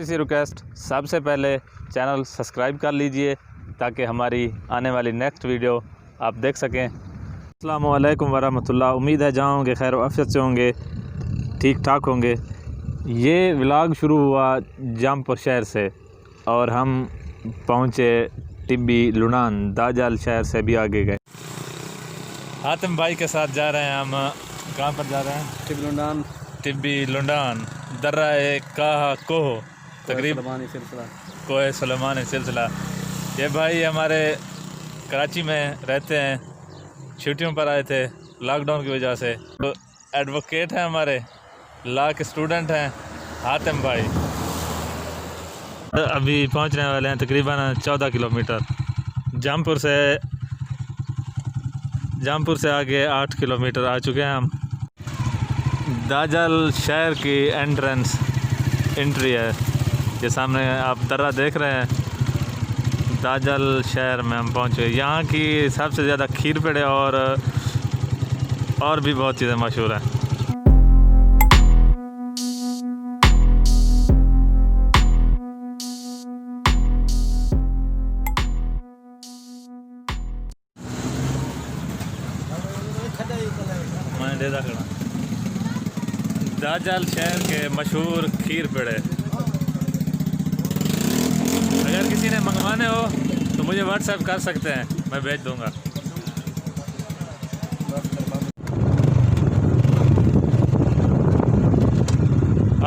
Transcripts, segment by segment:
सी request, सबसे पहले channel subscribe कर लीजिए ताकि हमारी आने वाली नेक्स्ट वीडियो आप देख सकें। अस्सलाम वालेकुम वरहमतुल्लाह। उम्मीद है जहाँ होंगे खैर आफियत से होंगे, ठीक ठाक होंगे। ये व्लॉग शुरू हुआ जमपुर शहर से और हम पहुँचे टिब्बी लुनान, दाजाल शहर से भी आगे गए। हातिम भाई के साथ जा रहे हैं हम। कहाँ पर जा रहे हैं? टिब्बी लुनान दर्रा काहा कोह, तकरीबन कोह सुलेमानी सिलसिला। ये भाई हमारे कराची में रहते हैं, छुट्टियों पर आए थे लॉकडाउन की वजह से। तो एडवोकेट हैं, हमारे लॉ के स्टूडेंट हैं हातिम भाई। अभी पहुंचने वाले हैं तकरीबन 14 किलोमीटर। जमपुर से आगे 8 किलोमीटर आ चुके हैं हम। दाजाल शहर की एंट्री है, ये सामने आप दर्रा देख रहे हैं। दाजाल शहर में हम पहुंचे। यहाँ की सबसे ज़्यादा खीर पेड़े और भी बहुत चीज़ें मशहूर हैं। दाजाल शहर के मशहूर खीर पेड़े, अगर किसी ने मंगवाने हो तो मुझे व्हाट्सएप कर सकते हैं, मैं भेज दूंगा।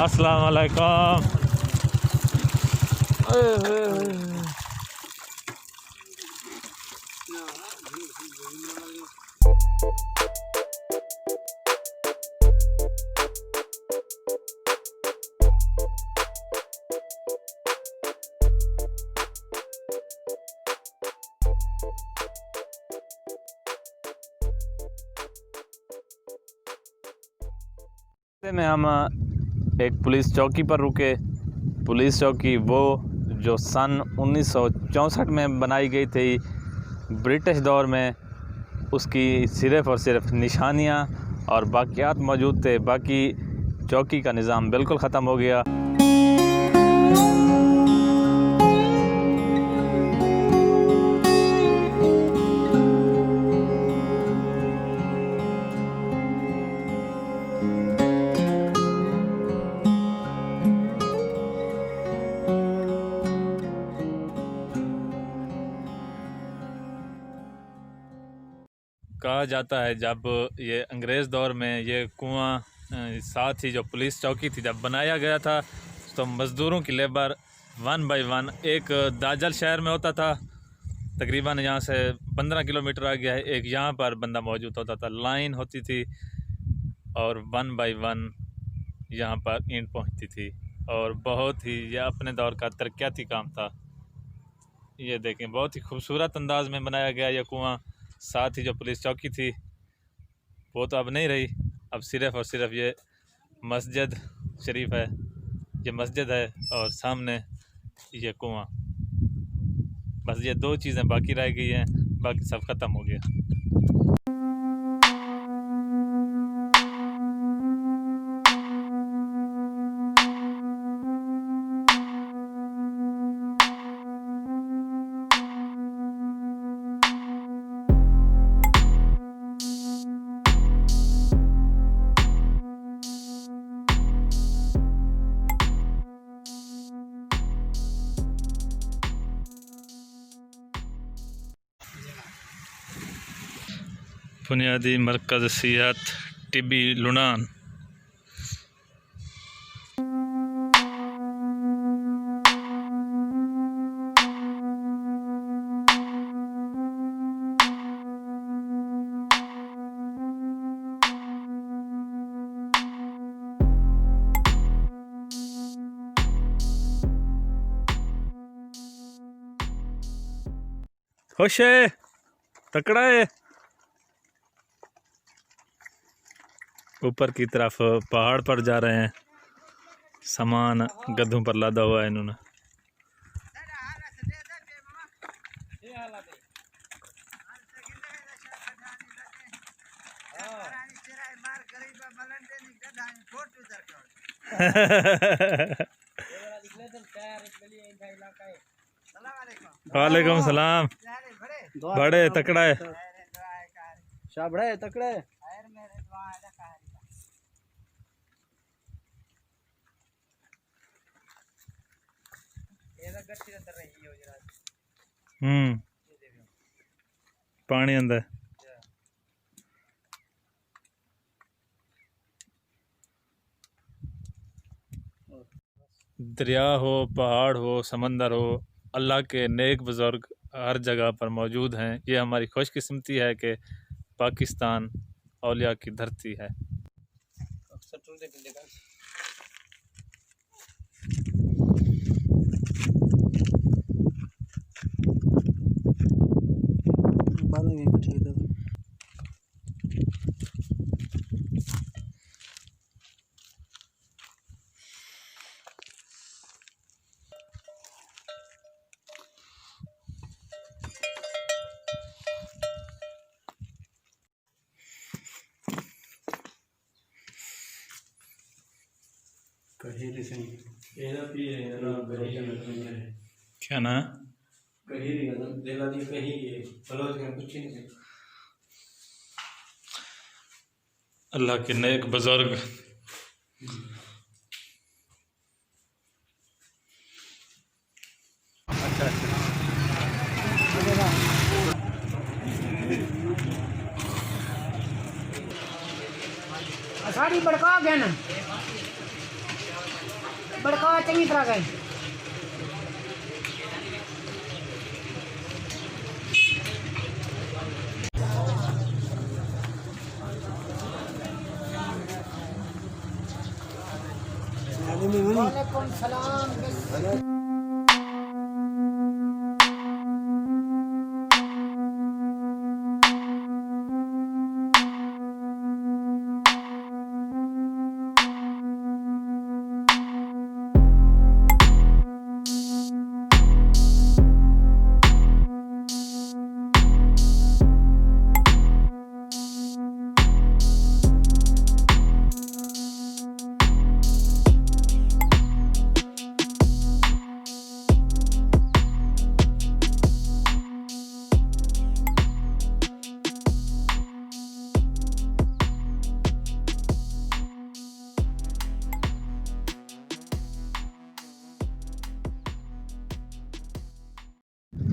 अस्सलाम वालेकुम। में हम एक पुलिस चौकी पर रुके। पुलिस चौकी वो जो सन 1964 में बनाई गई थी ब्रिटिश दौर में, उसकी सिर्फ़ और सिर्फ निशानियां और बाक़ियात मौजूद थे। बाकी चौकी का निज़ाम बिल्कुल ख़त्म हो गया। कहा जाता है जब ये अंग्रेज़ दौर में ये कुआं साथ ही जो पुलिस चौकी थी जब बनाया गया था, तो मज़दूरों की लेबर 1 बाय 1 एक दाजाल शहर में होता था, तकरीबन यहाँ से 15 किलोमीटर आ गया है, एक यहाँ पर बंदा मौजूद होता था। लाइन होती थी और 1 बाय 1 यहाँ पर ईंट पहुँचती थी और बहुत ही यह अपने दौर का तरक्याती काम था। ये देखें, बहुत ही खूबसूरत अंदाज में बनाया गया यह कुआं। साथ ही जो पुलिस चौकी थी वो तो अब नहीं रही, अब सिर्फ़ और सिर्फ ये मस्जिद शरीफ है, ये मस्जिद है और सामने ये कुआं। बस ये 2 चीज़ें बाकी रह गई हैं, बाकी सब ख़त्म हो गया। बुनियादी मरकज़ सियाहत टिब्बी लुनान। खुश है, तकड़ा है। ऊपर की तरफ पहाड़ पर जा रहे हैं, सामान गधों पर लादा हुआ है इन्होंने। वालेकुम सलाम। बड़े तकड़ा है। शाह बड़े तकड़े। पानी अंदर दरिया हो, पहाड़ हो, समंदर हो, अल्लाह के नेक बुज़ुर्ग हर जगह पर मौजूद हैं। ये हमारी खुशकिस्मती है कि पाकिस्तान औलिया की धरती है। क्या ना अल्लाह के नेक बुजुर्ग साड़ी बड़का गया ना, बड़का चंगी तरह गए। वालेकुम सलाम।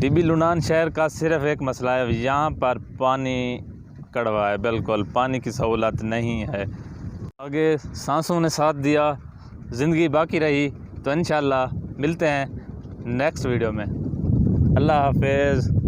टीबी लुनान शहर का सिर्फ एक मसला है, यहाँ पर पानी कड़वा है, बिल्कुल पानी की सहूलत नहीं है। आगे सांसों ने साथ दिया, ज़िंदगी बाकी रही, तो इंशाअल्लाह मिलते हैं नेक्स्ट वीडियो में। अल्लाह हाफिज़।